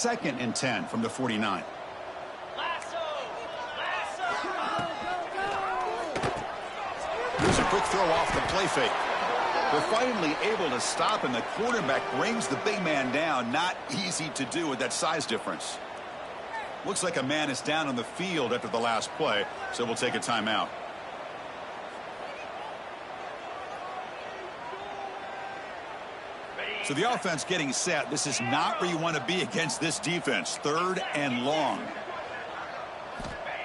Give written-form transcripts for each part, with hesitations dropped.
2nd and 10 from the 49. Here's a quick throw off the play fake. They're finally able to stop, and the quarterback brings the big man down. Not easy to do with that size difference. Looks like a man is down on the field after the last play, so we'll take a timeout. So the offense getting set. This is not where you want to be against this defense. 3rd and long.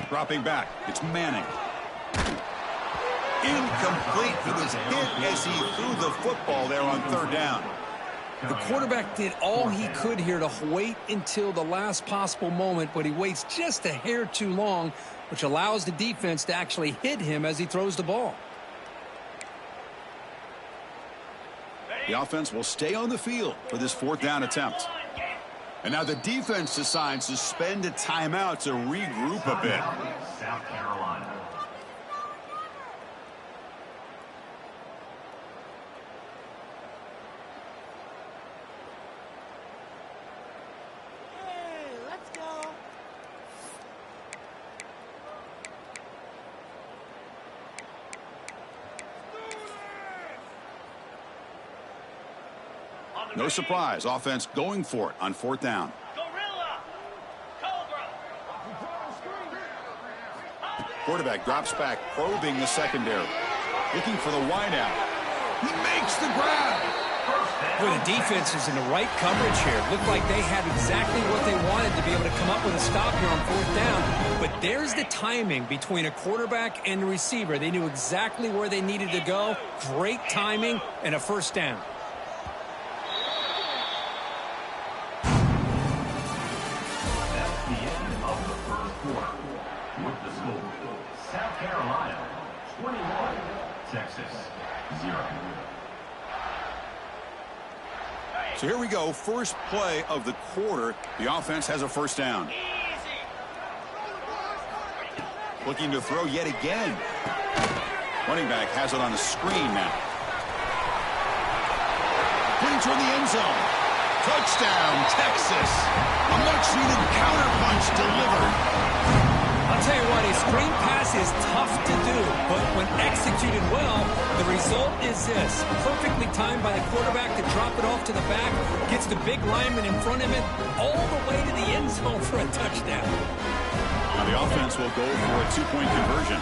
Dropping back. It's Manning. Incomplete. He was hit as he threw the football there on 3rd down. The quarterback did all he could here to wait until the last possible moment, but he waits just a hair too long, which allows the defense to actually hit him as he throws the ball. The offense will stay on the field for this 4th down attempt. And now the defense decides to spend a timeout to regroup a bit. South Carolina. No surprise, offense going for it on 4th down. Quarterback drops back, probing the secondary. Looking for the wideout. He makes the grab. Well, the defense is in the right coverage here. Looked like they had exactly what they wanted to be able to come up with a stop here on 4th down. But there's the timing between a quarterback and the receiver. They knew exactly where they needed to go. Great timing and a 1st down. South Carolina 21, Texas 0. So here we go, first play of the quarter. The offense has a 1st down. Looking to throw yet again. Running back has it on the screen now. Putting toward the end zone. Touchdown, Texas. A much-needed counterpunch delivered. I'll tell you what, a screen pass is tough to do, but when executed well, the result is this. Perfectly timed by the quarterback to drop it off to the back, gets the big lineman in front of it, all the way to the end zone for a touchdown. Now the offense will go for a 2-point conversion.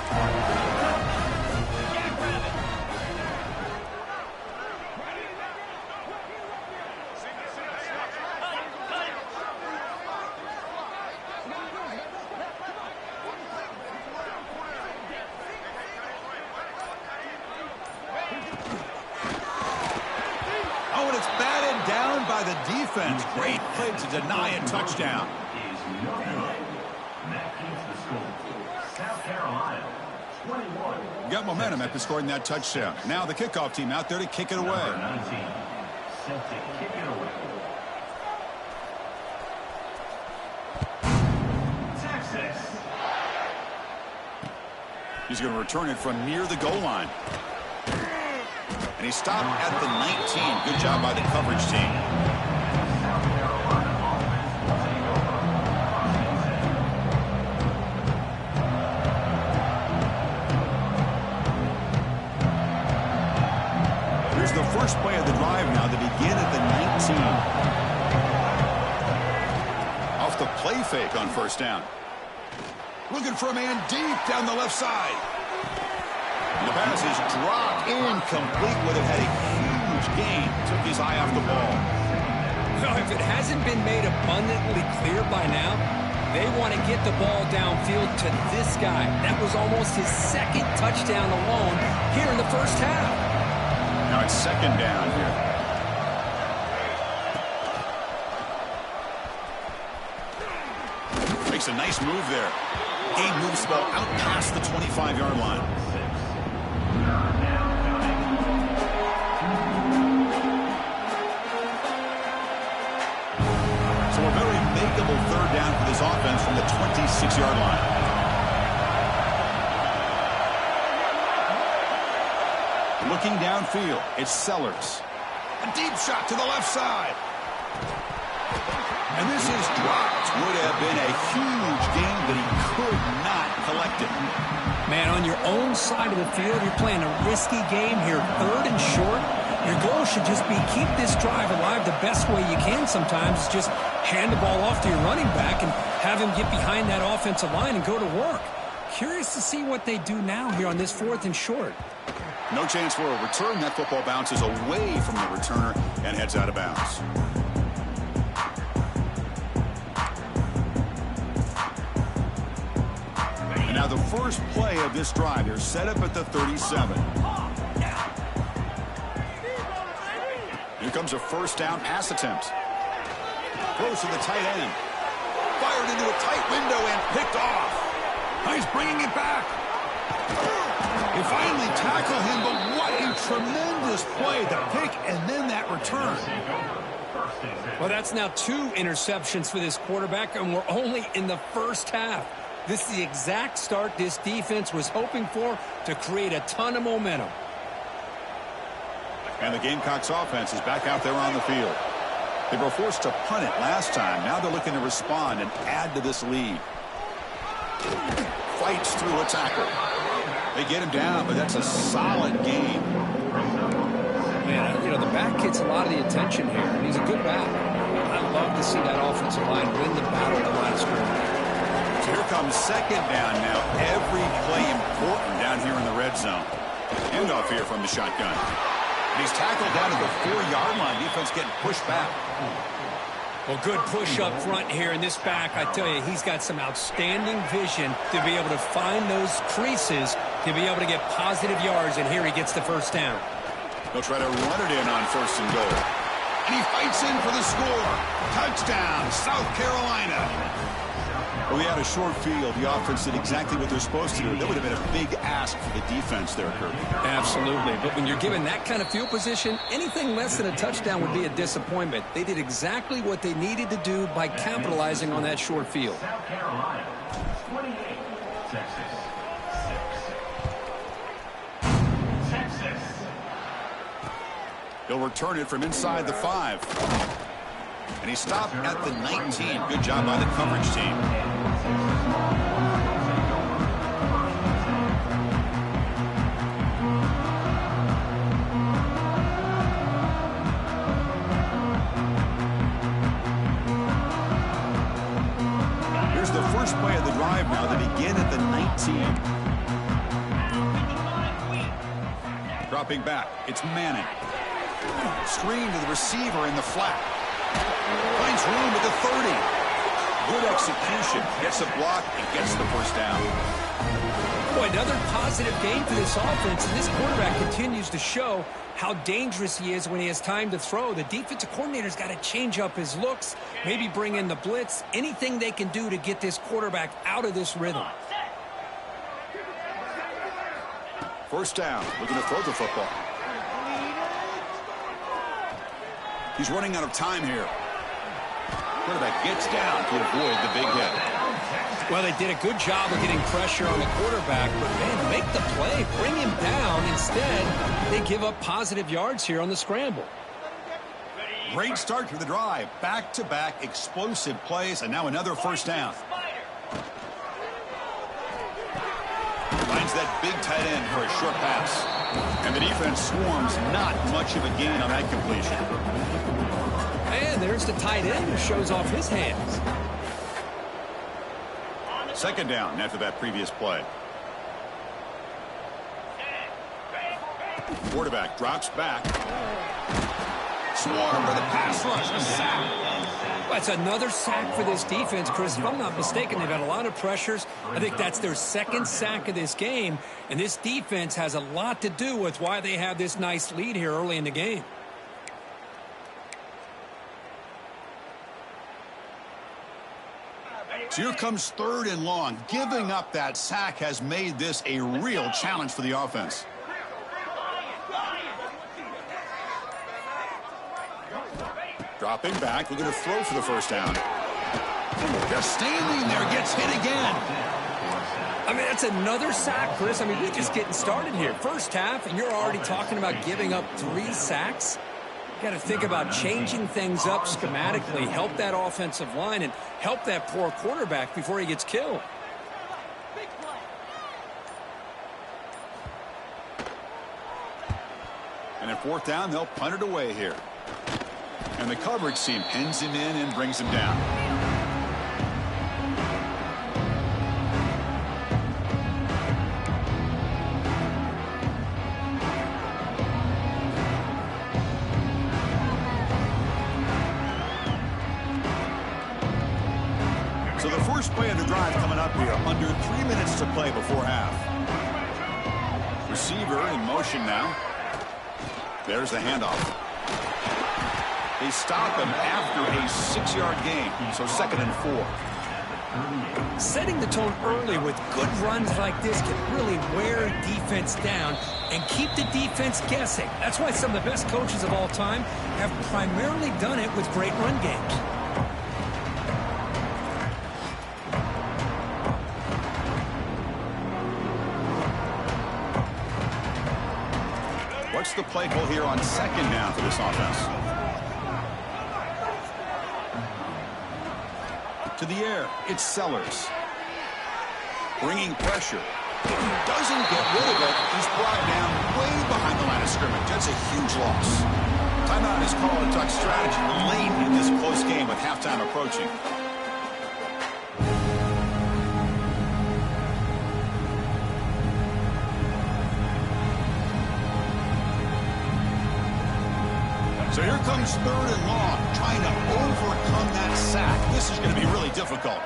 Defense. Great play to deny a touchdown. That keeps the score. South Carolina 21. Got momentum after scoring that touchdown. Now the kickoff team out there to kick it away. Number 19, set to kick it away. Texas. He's going to return it from near the goal line. And he stopped at the 19. Good job by the coverage team. The first play of the drive now to begin at the 19. Off the play fake on 1st down. Looking for a man deep down the left side. And the pass is dropped. Incomplete. Would have had a huge gain. Took his eye off the ball. Well, if it hasn't been made abundantly clear by now, they want to get the ball downfield to this guy. That was almost his 2nd touchdown alone here in the 1st half. Now it's 2nd down here. Makes a nice move there. Gain moves the ball out past the 25-yard line. So a very makeable 3rd down for this offense from the 26-yard line. Looking downfield, it's Sellers. A deep shot to the left side. And this is dropped. Would have been a huge game, but he could not collect it. Man, on your own side of the field, you're playing a risky game here, 3rd and short. Your goal should just be keep this drive alive the best way you can sometimes. Is just hand the ball off to your running back and have him get behind that offensive line and go to work. Curious to see what they do now here on this 4th and short. No chance for a return. That football bounces away from the returner and heads out of bounds. And now the first play of this drive. They're set up at the 37. Here comes a first down pass attempt. Close to the tight end. Fired into a tight window and picked off. He's bringing it back. They finally tackle him, but what a tremendous play. The pick and then that return. Well, that's now 2 interceptions for this quarterback, and we're only in the first half. This is the exact start this defense was hoping for to create a ton of momentum. And the Gamecocks offense is back out there on the field. They were forced to punt it last time. Now they're looking to respond and add to this lead. Fights through a tackle. They get him down, but that's a solid game. Man, you know, the back gets a lot of the attention here, and he's a good back. I love to see that offensive line win the battle at the line of scrimmage. So here comes second down now. Every play important down here in the red zone. Handoff here from the shotgun. And he's tackled down to the 4-yard line. Defense getting pushed back. Well, good push up front here in this back. I tell you, he's got some outstanding vision to be able to find those creases to be able to get positive yards, and here he gets the first down. They'll try to run it in on 1st and goal. And he fights in for the score. Touchdown, South Carolina. Well, we had a short field. The offense did exactly what they're supposed to do. That would have been a big ask for the defense there, Kirby. Absolutely. But when you're given that kind of field position, anything less than a touchdown would be a disappointment. They did exactly what they needed to do by capitalizing on that short field. South Carolina, 28, Texas, 6. Texas. He'll return it from inside the 5. And he stopped at the 19. Good job by the coverage team. Here's the first play of the drive now. They begin at the 19. Dropping back. It's Manning. Screen to the receiver in the flat. Finds room at the 30. Good execution. Gets a block and gets the first down. Boy, another positive game for this offense, and this quarterback continues to show how dangerous he is when he has time to throw. The defensive coordinator's got to change up his looks, maybe bring in the blitz, anything they can do to get this quarterback out of this rhythm. First down. Looking to throw the football. He's running out of time here. Quarterback gets down to avoid the big hit. Well, they did a good job of getting pressure on the quarterback, but, man, make the play, bring him down. Instead, they give up positive yards here on the scramble. Great start to the drive. Back-to-back explosive plays, and now another first down. Finds that big tight end for a short pass. And the defense swarms, not much of a gain on that completion. And there's the tight end who shows off his hands. Second down after that previous play. Quarterback drops back. Swarm for the pass rush. A sack. That's another sack for this defense, Chris. If I'm not mistaken, they've had a lot of pressures. I think that's their second sack of this game. And this defense has a lot to do with why they have this nice lead here early in the game. So here comes 3rd and long. Giving up that sack has made this a real challenge for the offense. Dropping back, looking to throw for the first down. Just standing there, gets hit again. I mean, that's another sack, Chris. I mean, we're just getting started here. First half, and you're already talking about giving up 3 sacks. Got to think about changing things up schematically, help that offensive line, and help that poor quarterback before he gets killed. And at fourth down, they'll punt it away here. And the coverage team pins him in and brings him down. So the first play of the drive coming up here, under 3 minutes to play before half. Receiver in motion now. There's the handoff. They stop him after a 6-yard gain, so 2nd and 4. Setting the tone early with good runs like this can really wear defense down and keep the defense guessing. That's why some of the best coaches of all time have primarily done it with great run games. What's the play call here on 2nd down for this offense? To the air, it's Sellers. Bringing pressure. Doesn't get rid of it. He's brought down way behind the line of scrimmage. That's a huge loss. Timeout is called a duck strategy late in this close game with halftime approaching. So here comes 3rd and long, trying to overcome that sack. This is going to be really difficult.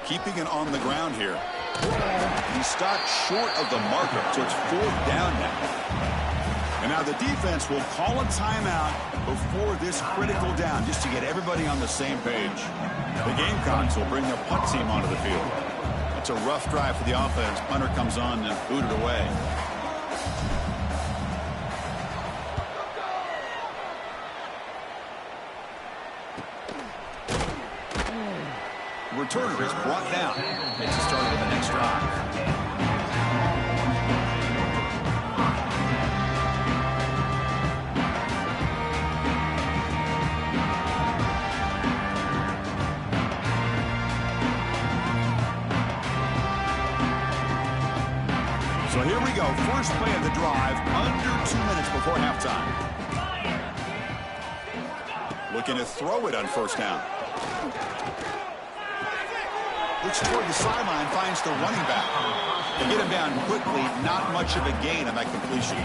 Keeping it on the ground here. He stopped short of the marker, so it's 4th down now. And now the defense will call a timeout before this critical down, just to get everybody on the same page. The Gamecocks will bring their punt team onto the field. That's a rough drive for the offense. Punter comes on and booted away. The returner is brought down. Makes a start of the next drive. So here we go. First play of the drive, under 2 minutes before halftime. Looking to throw it on 1st down. Looks toward the sideline, finds the running back. They get him down quickly, not much of a gain on that completion.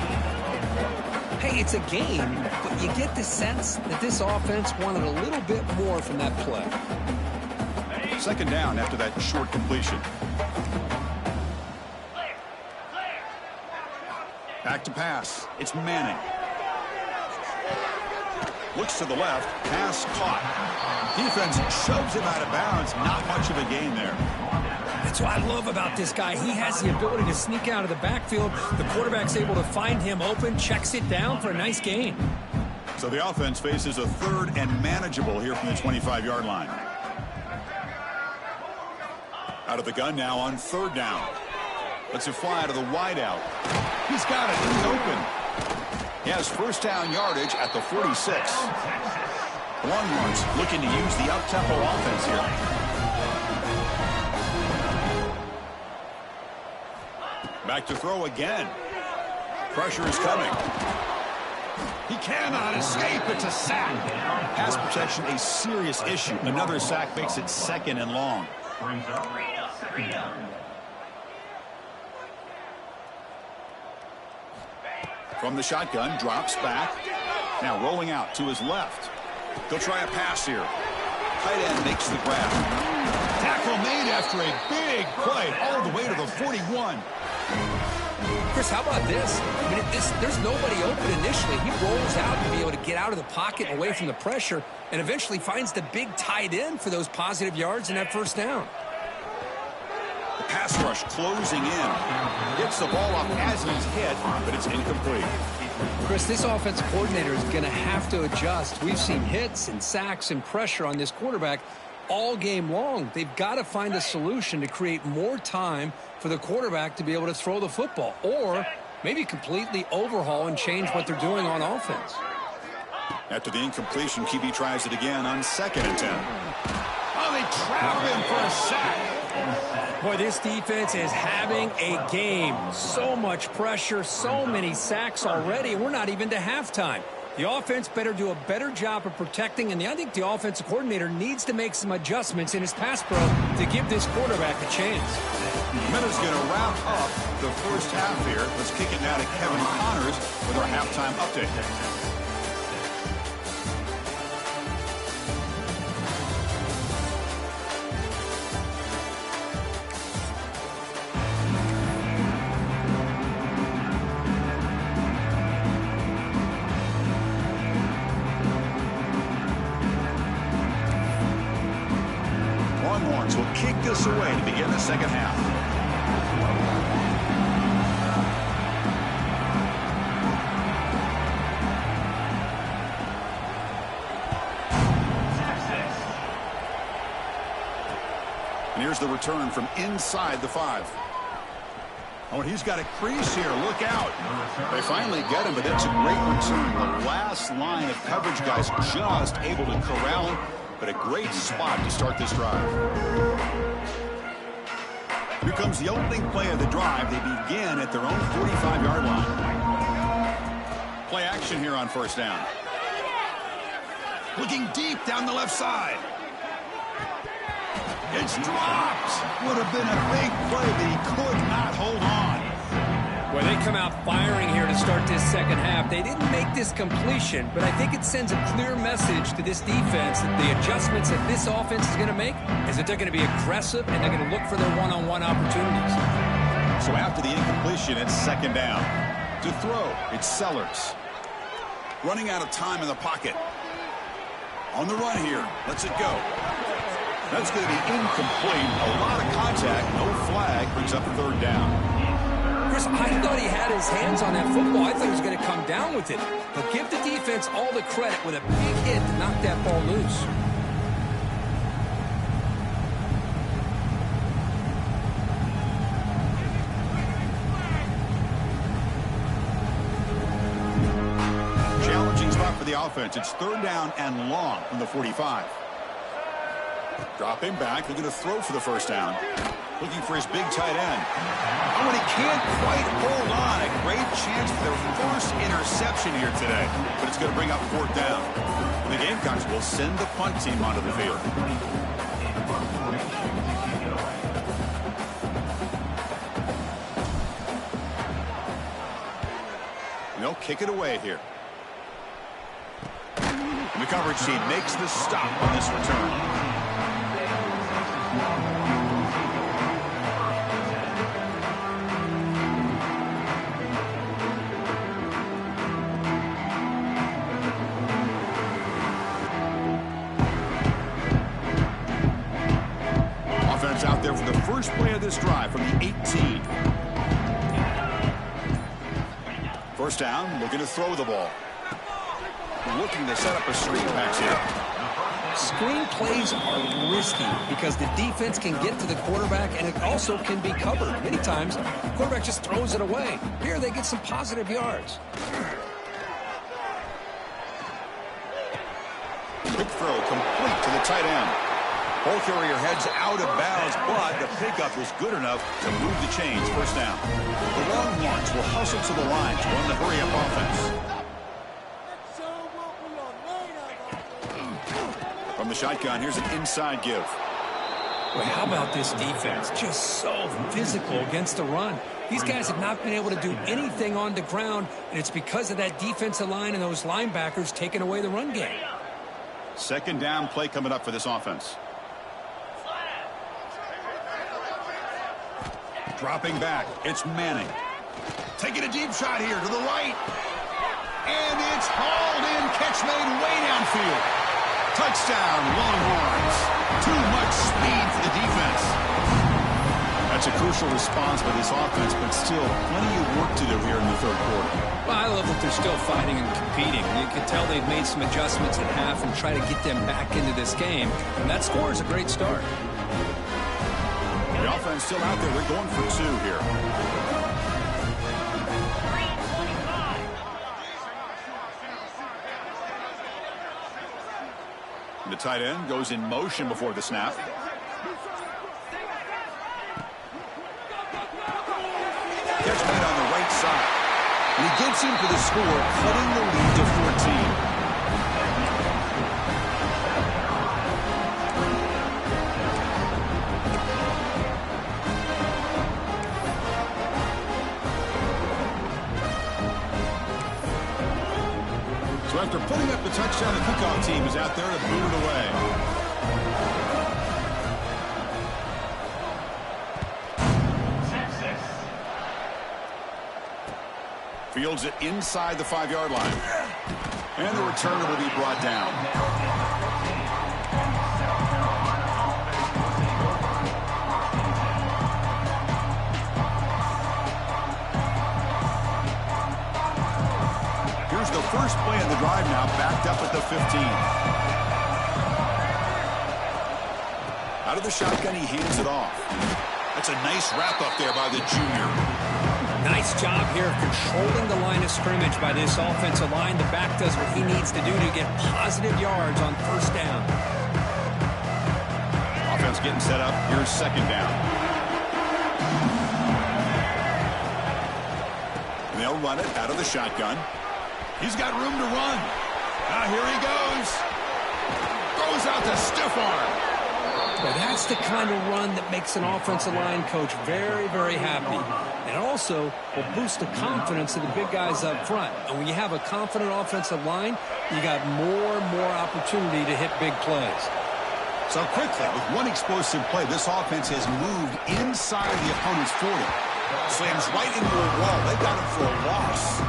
Hey, it's a game, but you get the sense that this offense wanted a little bit more from that play. 2nd down after that short completion. Back to pass. It's Manning. Looks to the left. Pass caught. Defense shoves him out of bounds. Not much of a gain there. That's what I love about this guy. He has the ability to sneak out of the backfield. The quarterback's able to find him open, checks it down for a nice gain. So the offense faces a 3rd and manageable here from the 25-yard line. Out of the gun now on 3rd down. Lets it fly to the wideout. He's got it. He's open. He has 1st down yardage at the 46. Longhorns looking to use the up-tempo offense here. Back to throw again. Pressure is coming. He cannot escape. It's a sack. Pass protection, a serious issue. Another sack makes it 2nd and long. From the shotgun, drops back. Now rolling out to his left. They'll try a pass here. Tight end makes the grab. Tackle made after a big play all the way to the 41. Chris, how about this? I mean, there's nobody open initially. He rolls out to be able to get out of the pocket and away from the pressure and eventually finds the big tight end for those positive yards in that 1st down. The pass rush closing in. Gets the ball off as he's hit, but it's incomplete. Chris, this offensive coordinator is going to have to adjust. We've seen hits and sacks and pressure on this quarterback, all game long. They've got to find a solution to create more time for the quarterback to be able to throw the football, or maybe completely overhaul and change what they're doing on offense. After the incompletion, QB tries it again on 2nd and 10. Oh, they trap him for a sack. Boy, this defense is having a game. So much pressure, so many sacks already. We're not even to halftime. The offense better do a better job of protecting, and I think the offensive coordinator needs to make some adjustments in his pass pro to give this quarterback a chance. Minutes going to wrap up the first half here. Let's kick it now to Kevin Connors with our halftime update. Longhorns will kick this away to begin the second half. And here's the return from inside the 5. Oh, and he's got a crease here. Look out. They finally get him, but that's a great return. The last line of coverage guys just able to corral him, but a great spot to start this drive. Here comes the opening play of the drive. They begin at their own 45-yard line. Play action here on first down. Looking deep down the left side. It's dropped. Would have been a big play, but he could not hold on. Well, they come out firing here to start this second half. They didn't make this completion, but I think it sends a clear message to this defense that the adjustments that this offense is going to make is that they're going to be aggressive and they're going to look for their one-on-one opportunities. So after the incompletion, it's second down. To throw, it's Sellers. Running out of time in the pocket. On the run here. Lets it go. That's going to be incomplete. A lot of contact. No flag. Brings up third down. Chris, I thought he had his hands on that football. I thought he was going to come down with it. But give the defense all the credit with a big hit to knock that ball loose. Challenging spot for the offense. It's third down and long from the 45. Dropping back. They're going to throw for the first down. Looking for his big tight end. Oh, and he can't quite hold on. A great chance for their first interception here today. But it's going to bring up fourth down. The Gamecocks will send the punt team onto the field. And they'll kick it away here. And the coverage team makes the stop on this return. Offense out there for the first play of this drive from the 18. First down, looking to throw the ball. Looking to set up a screen pass here. Screen plays are risky because the defense can get to the quarterback and it also can be covered. Many times, the quarterback just throws it away. Here, they get some positive yards. Quick throw complete to the tight end. Ball carrier heads out of bounds, but the pickup was good enough to move the chains. First down. The Longhorns will hustle to the line to run the hurry-up offense. From the shotgun, here's an inside give. Well, how about this defense? Just so physical against the run. These guys have not been able to do anything on the ground, and it's because of that defensive line and those linebackers taking away the run game. Second down play coming up for this offense. Dropping back, it's Manning. Taking a deep shot here to the right. And it's hauled in, catch made way downfield. Touchdown, Longhorns. Too much speed for the defense. That's It's a crucial response by this offense, but still plenty of work to do here in the third quarter. Well, I love that they're still fighting and competing. You can tell they've made some adjustments at half and try to get them back into this game. And that score is a great start. The offense still out there. They're going for two here. The tight end goes in motion before the snap. Catch made on the right side. And he gets in for the score, cutting the lead to 14. So after putting up the touchdown, the kickoff team is out there to boot it away. Fields it inside the 5-yard line. And the returner will be brought down. Here's the first play of the drive now, backed up at the 15. Out of the shotgun, he hands it off. That's a nice wrap-up there by the junior. Nice job here of controlling the line of scrimmage by this offensive line. The back does what he needs to do to get positive yards on first down. Offense getting set up. Here's second down. And they'll run it out of the shotgun. He's got room to run. Here he goes. Throws out the stiff arm. Well, that's the kind of run that makes an offensive line coach very, very happy. And also will boost the confidence of the big guys up front. And when you have a confident offensive line, you got more and more opportunity to hit big plays. So quickly, with one explosive play, this offense has moved inside the opponent's 40. Slams right into a wall. They got him for a loss.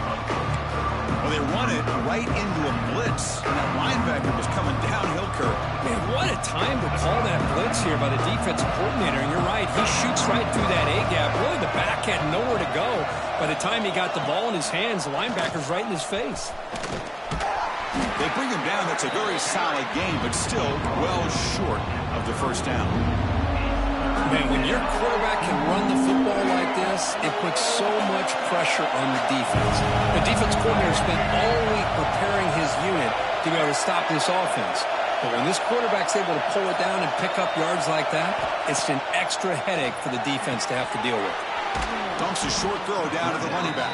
Well, they run it right into a blitz. And that linebacker was coming downhill, Kirk. Man, what a time to call that blitz here by the defensive coordinator. And you're right, he shoots right through that A-gap. Really, the back had nowhere to go. By the time he got the ball in his hands, the linebacker's right in his face. They bring him down. That's a very solid game, but still well short of the first down. Man, when your quarterback can run the football like this, it puts so much pressure on the defense. The defense coordinator spent all week preparing his unit to be able to stop this offense. But when this quarterback's able to pull it down and pick up yards like that, it's an extra headache for the defense to have to deal with. Dumps a short throw down to the running back.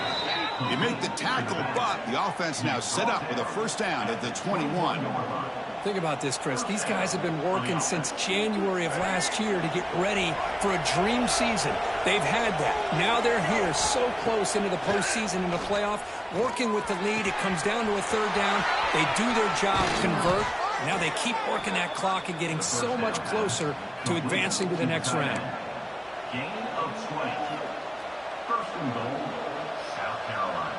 You make the tackle, but the offense now set up with a first down at the 21. Think about this, Chris. These guys have been working since January of last year to get ready for a dream season. They've had that. Now they're here so close into the postseason and the playoff, working with the lead. It comes down to a third down. They do their job, convert. Now they keep working that clock and getting so much closer to advancing to the next round. Gain of 20. First and goal, South Carolina.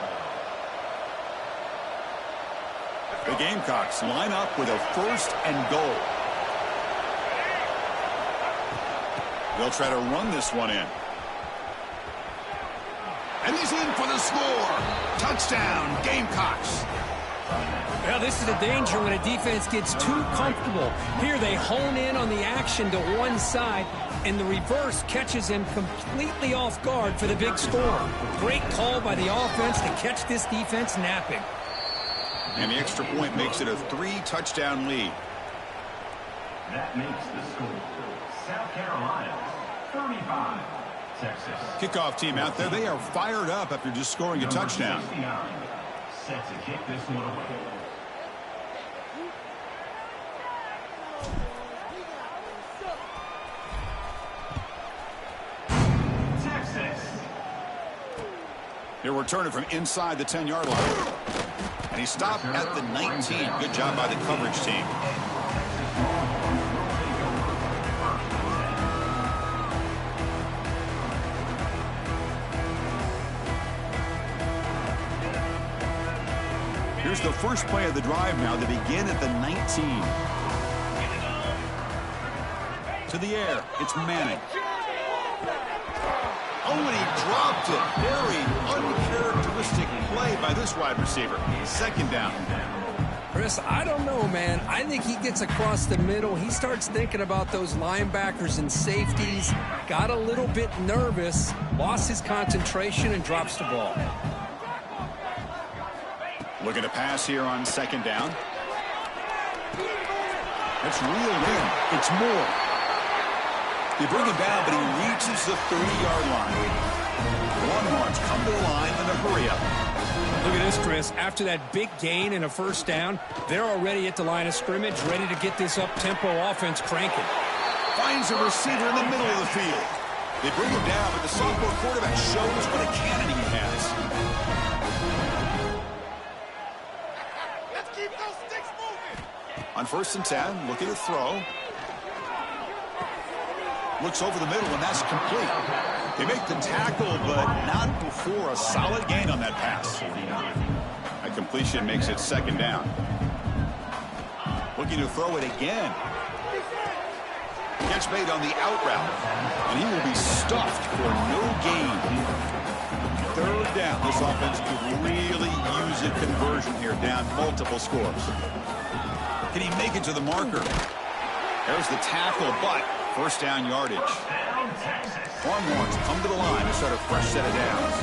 The Gamecocks line up with a first and goal. They'll try to run this one in. And he's in for the score. Touchdown, Gamecocks. Well, this is the danger when a defense gets too comfortable. Here they hone in on the action to one side, and the reverse catches them completely off guard for the big score. Great call by the offense to catch this defense napping. And the extra point makes it a 3-touchdown lead. That makes the score. South Carolina, 35, Texas. Kickoff team out there. They are fired up after just scoring a touchdown. 69, set to kick this one away. Texas. He'll return it from inside the 10-yard line. And he stopped at the 19. Good job by the coverage team. Here's the first play of the drive now. They begin at the 19. To the air. It's Manning. dropped it. Very uncharacteristic play by this wide receiver. Second down. Chris, I don't know, man. I think he gets across the middle. He starts thinking about those linebackers and safeties. Got a little bit nervous, lost his concentration, and drops the ball. Looking to pass here on second down. It's reeled in. It's Moore. They bring him down, but he reaches the 30-yard line. Longhorns come to the line in a hurry up. Look at this, Chris. After that big gain and a first down, they're already at the line of scrimmage, ready to get this up-tempo offense cranking. Finds a receiver in the middle of the field. They bring him down, but the sophomore quarterback shows what a cannon he has. Let's keep those sticks moving. On 1st and 10, looking to throw. Looks over the middle, and that's complete. They make the tackle, but not before a solid gain on that pass. A completion makes it second down. Looking to throw it again. Catch made on the out route, and he will be stuffed for no gain. Third down. This offense could really use a conversion here, down multiple scores. Can he make it to the marker? There's the tackle, but first down yardage. Longhorns come to the line to start a fresh set of downs.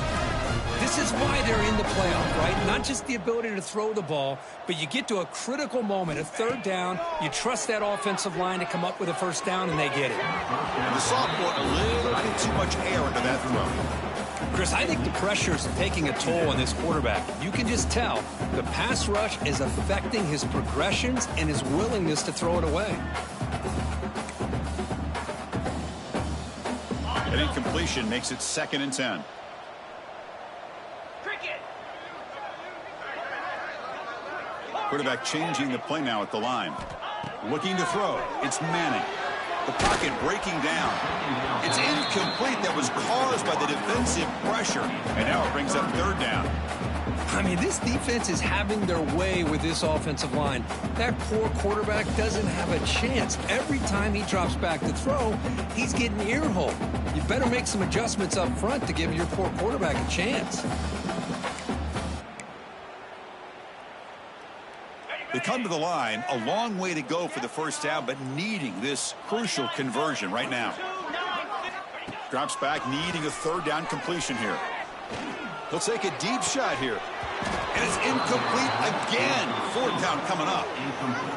This is why they're in the playoff, right? Not just the ability to throw the ball, but you get to a critical moment, a third down, you trust that offensive line to come up with a first down, and they get it. And the sophomore a little bit too much air into that throw. Chris, I think the pressure is taking a toll on this quarterback. You can just tell the pass rush is affecting his progressions and his willingness to throw it away. An incompletion makes it 2nd and 10. Quarterback changing the play now at the line. Looking to throw. It's Manning. The pocket breaking down. It's incomplete. That was caused by the defensive pressure. And now it brings up third down. I mean, this defense is having their way with this offensive line. That poor quarterback doesn't have a chance. Every time he drops back to throw, he's getting ear-hole. You better make some adjustments up front to give your poor quarterback a chance. They come to the line, a long way to go for the first down, but needing this crucial conversion right now. Drops back, needing a third down completion here. He'll take a deep shot here. And it's incomplete again. Fourth down coming up.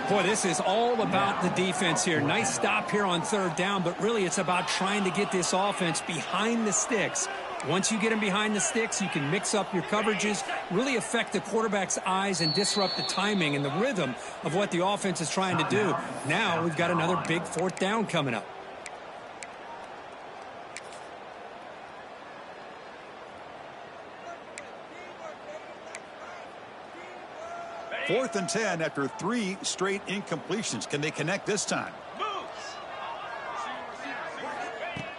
Boy, this is all about the defense here. Nice stop here on third down, but really it's about trying to get this offense behind the sticks. Once you get them behind the sticks, you can mix up your coverages, really affect the quarterback's eyes and disrupt the timing and the rhythm of what the offense is trying to do. Now we've got another big fourth down coming up. Fourth and 10 after 3 straight incompletions. Can they connect this time?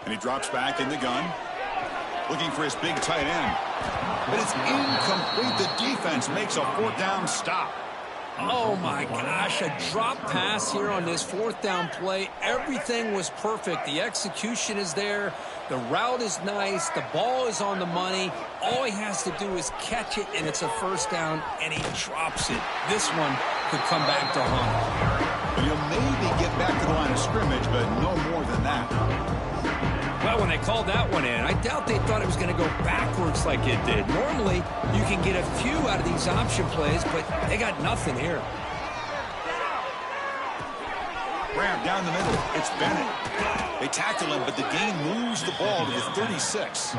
And he drops back in the gun. Looking for his big tight end. But it's incomplete. The defense makes a fourth down stop. Oh, my gosh, a drop pass here on this fourth down play. Everything was perfect. The execution is there. The route is nice. The ball is on the money. All he has to do is catch it, and it's a first down, and he drops it. This one could come back to haunt him. He'll maybe get back to the line of scrimmage, but no more than that. Well, when they called that one in, I doubt they thought it was going to go backwards like it did. Normally, you can get a few out of these option plays, but they got nothing here. Graham down the middle. It's Bennett. They tackle him, but the gain moves the ball to the 36.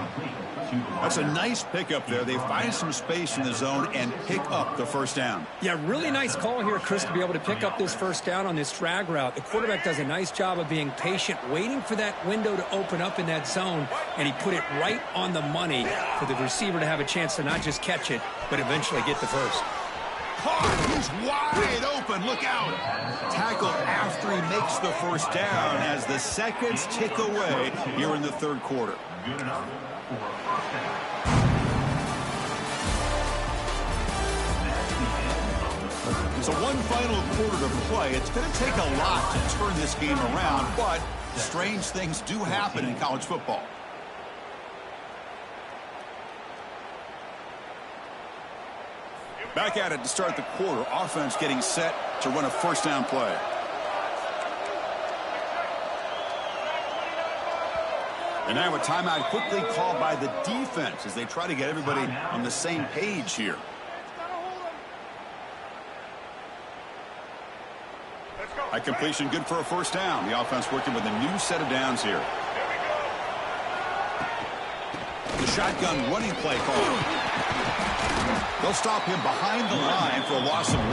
That's a nice pickup there. They find some space in the zone and pick up the first down. Yeah, really nice call here, Chris, to be able to pick up this first down on this drag route. The quarterback does a nice job of being patient, waiting for that window to open up in that zone, and he put it right on the money for the receiver to have a chance to not just catch it, but eventually get the first. He's wide open. Look out. Tackled after he makes the first down as the seconds tick away here in the third quarter. Good enough for a first down. So one final quarter to play. It's going to take a lot to turn this game around, but strange things do happen in college football. Back at it to start the quarter. Offense getting set to run a first down play. And now a timeout quickly called by the defense as they try to get everybody on the same page here. High completion, good for a first down. The offense working with a new set of downs here. The shotgun running play call. They'll stop him behind the line for a loss of 1.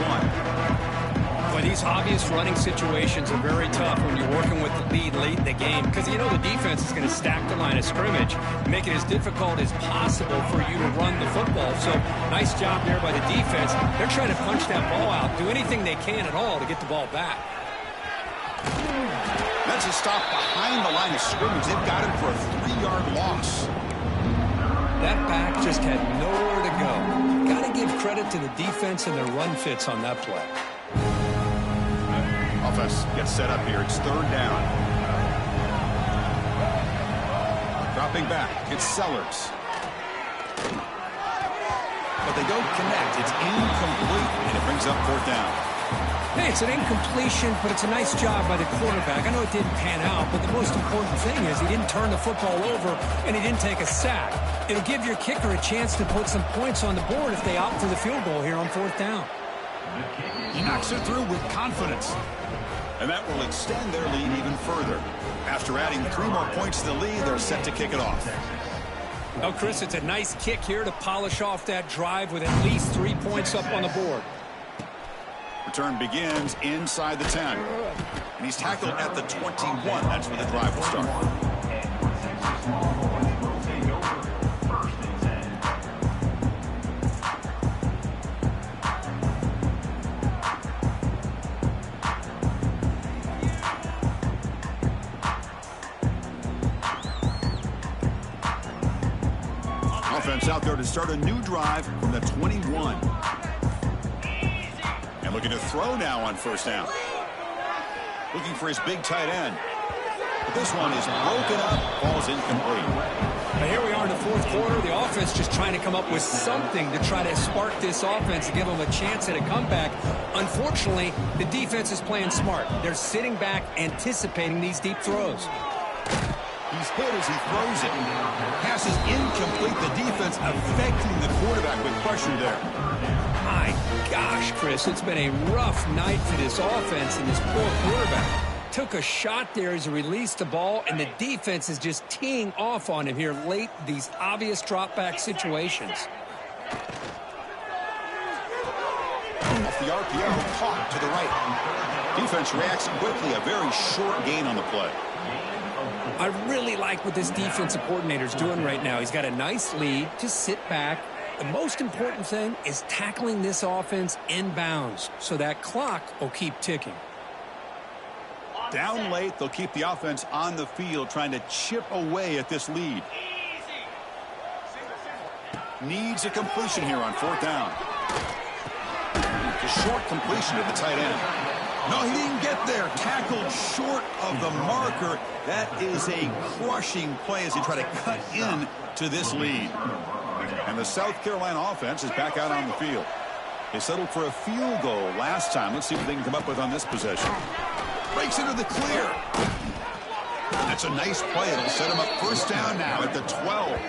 Well, these obvious running situations are very tough when you're working with the lead late in the game because you know the defense is going to stack the line of scrimmage, make it as difficult as possible for you to run the football. So nice job there by the defense. They're trying to punch that ball out, do anything they can at all to get the ball back. That's a stop behind the line of scrimmage. They've got him for a 3-yard loss. That back just had nowhere to go. Got to give credit to the defense and their run fits on that play. Offense gets set up here. It's third down. Dropping back. It's Sellers. But they don't connect. It's incomplete, and it brings up fourth down. Hey, it's an incompletion, but it's a nice job by the quarterback. I know it didn't pan out, but the most important thing is he didn't turn the football over and he didn't take a sack. It'll give your kicker a chance to put some points on the board if they opt for the field goal here on fourth down. He knocks it through with confidence. And that will extend their lead even further. After adding 3 more points to the lead, they're set to kick it off. Oh, Chris, it's a nice kick here to polish off that drive with at least 3 points up on the board. Return begins inside the 10. And he's tackled at the 21. That's where the drive will start. Offense out there to start a new drive from the 21. And looking to throw now on first down. Looking for his big tight end. But this one is broken up, falls incomplete. Now here we are in the fourth quarter. The offense just trying to come up with something to try to spark this offense to give them a chance at a comeback. Unfortunately, the defense is playing smart. They're sitting back anticipating these deep throws. He's hit as he throws it. Pass is incomplete. The defense affecting the quarterback with pressure there. My gosh, Chris, it's been a rough night for this offense and this poor quarterback. Took a shot there as he released the ball, and the defense is just teeing off on him here late, these obvious drop-back situations. Off the RPO, caught to the right. Defense reacts quickly, a very short gain on the play. I really like what this defensive coordinator is doing right now. He's got a nice lead to sit back. The most important thing is tackling this offense inbounds so that clock will keep ticking. Down late, they'll keep the offense on the field trying to chip away at this lead. Needs a completion here on fourth down. A short completion to the tight end. No, he didn't get there. Tackled short of the marker. That is a crushing play as he try to cut in to this lead. And the South Carolina offense is back out on the field. They settled for a field goal last time. Let's see what they can come up with on this possession. Breaks into the clear. That's a nice play. It'll set him up first down now at the 12.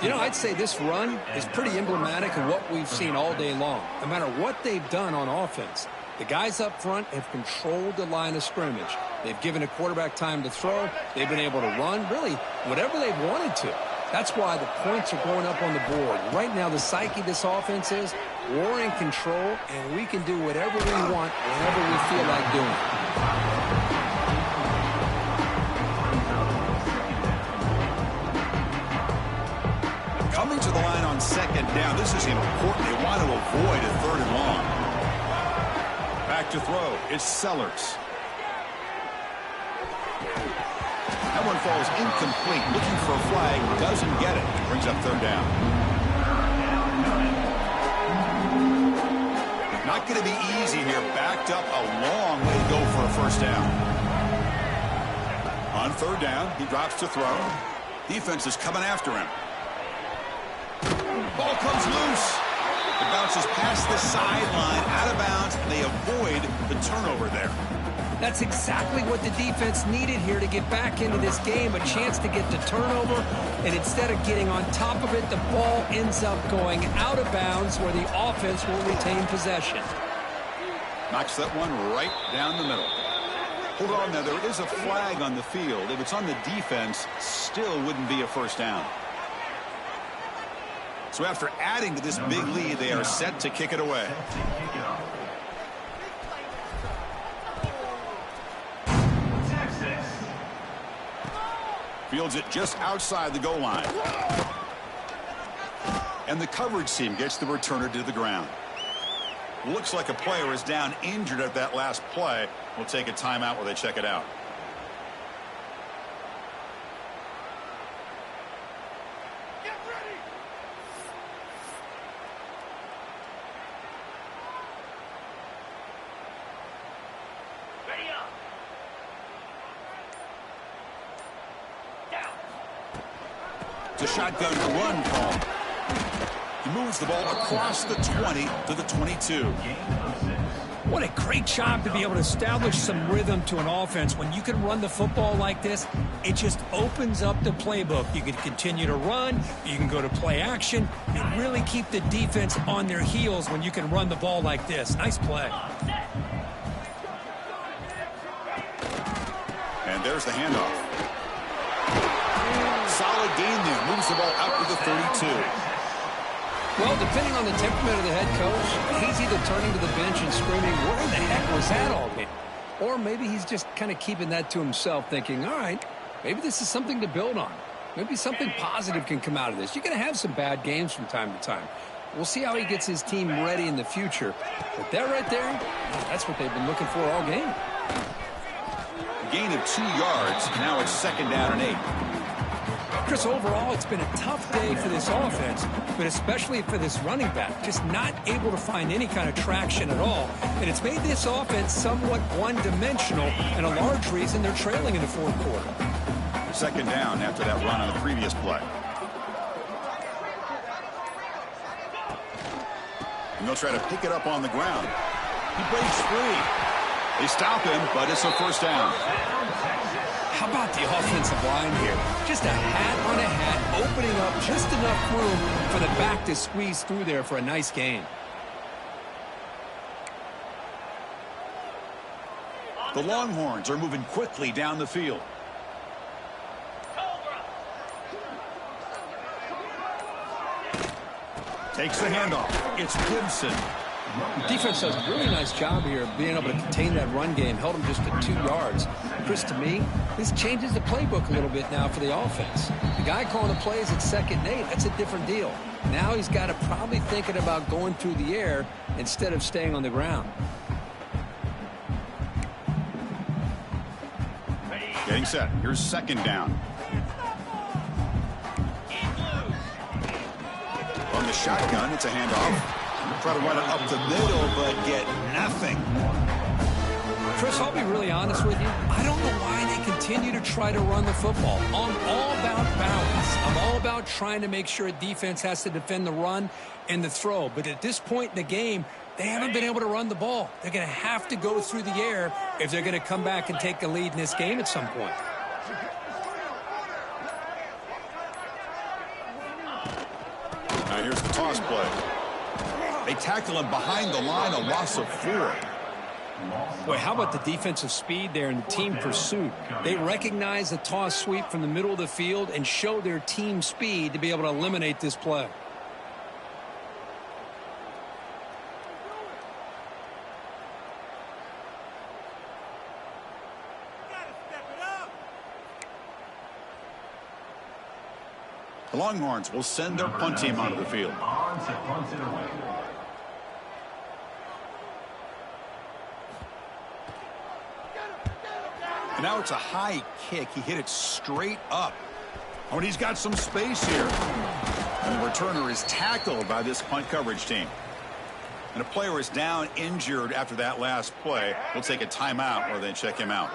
You know, I'd say this run is pretty emblematic of what we've seen all day long. No matter what they've done on offense, the guys up front have controlled the line of scrimmage. They've given a quarterback time to throw. They've been able to run, really, whatever they've wanted to. That's why the points are going up on the board. Right now, the psyche of this offense is we're in control, and we can do whatever we want whenever we feel like doing it. Coming to the line on second down. This is important. They want to avoid a third and long. Back to throw. It's Sellers. That one falls incomplete. Looking for a flag. Doesn't get it. Brings up third down. Not going to be easy here. Backed up a long way to go for a first down. On third down, he drops to throw. Defense is coming after him. Ball comes loose. It bounces past the sideline, out of bounds, and they avoid the turnover there. That's exactly what the defense needed here to get back into this game, a chance to get the turnover, and instead of getting on top of it, the ball ends up going out of bounds where the offense will retain possession. Knocks that one right down the middle. Hold on now, there is a flag on the field. If it's on the defense, still wouldn't be a first down. So after adding to this big lead, they are set to kick it away. Fields it just outside the goal line. And the coverage team gets the returner to the ground. Looks like a player is down injured at that last play. We'll take a timeout where they check it out. Get ready. Ready up. Down. It's a shotgun run call. He moves the ball across the 20 to the 22. What a great job to be able to establish some rhythm to an offense. When you can run the football like this, it just opens up the playbook. You can continue to run, you can go to play action, and really keep the defense on their heels when you can run the ball like this. Nice play. And there's the handoff. Solid gain there. Moves the ball out to the 32. Well, depending on the temperament of the head coach, he's either turning to the bench and screaming, where the heck was that all game? Or maybe he's just kind of keeping that to himself, thinking, all right, maybe this is something to build on. Maybe something positive can come out of this. You're going to have some bad games from time to time. We'll see how he gets his team ready in the future. But that right there, that's what they've been looking for all game. A gain of 2 yards. Now it's 2nd down and 8. Chris, overall, it's been a tough day for this offense, but especially for this running back, just not able to find any kind of traction at all. And it's made this offense somewhat one-dimensional, and a large reason they're trailing in the 4th quarter. 2nd down after that run on the previous play. And they'll try to pick it up on the ground. He breaks free. They stop him, but it's a first down. How about the offensive line here? Just a hat on a hat, opening up just enough room for the back to squeeze through there for a nice gain. The Longhorns are moving quickly down the field. Takes the handoff. It's Gibson. The defense does a really nice job here of being able to contain that run game, held them just to 2 yards. Chris, to me, this changes the playbook a little bit now for the offense. The guy calling the plays at 2nd and 8, that's a different deal. Now he's got to probably thinking about going through the air instead of staying on the ground. Getting set. Here's 2nd down. On the shotgun, it's a handoff. Try to run it up the middle, but get nothing. Chris, I'll be really honest with you. I don't know why they continue to try to run the football. I'm all about balance. I'm all about trying to make sure a defense has to defend the run and the throw. But at this point in the game, they haven't been able to run the ball. They're going to have to go through the air if they're going to come back and take a lead in this game at some point. Now here's the toss play. They tackle him behind the line, a loss of 4. Boy, how about the defensive speed there and the team pursuit? They recognize the toss sweep from the middle of the field and show their team speed to be able to eliminate this play. The Longhorns will send their punt team onto the field. On to punt it away. And now it's a high kick. He hit it straight up. Oh, and he's got some space here. And the returner is tackled by this punt coverage team. And a player is down injured after that last play. We'll take a timeout or they check him out.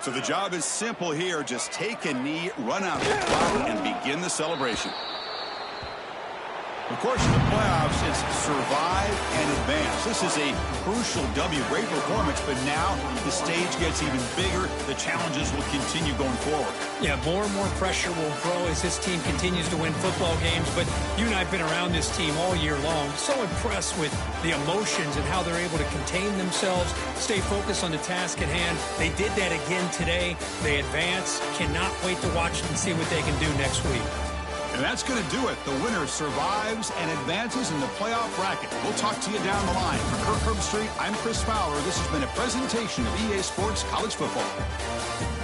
So the job is simple here. Just take a knee, run out the clock, and begin the celebration. Of course, in the playoffs, it's survive and advance. This is a crucial W. Great performance, but now the stage gets even bigger. The challenges will continue going forward. Yeah, more and more pressure will grow as this team continues to win football games. But you and I have been around this team all year long. So impressed with the emotions and how they're able to contain themselves, stay focused on the task at hand. They did that again today. They advance. Cannot wait to watch and see what they can do next week. And that's going to do it. The winner survives and advances in the playoff bracket. We'll talk to you down the line. For Kirk Herbstreit, I'm Chris Fowler. This has been a presentation of EA Sports College Football.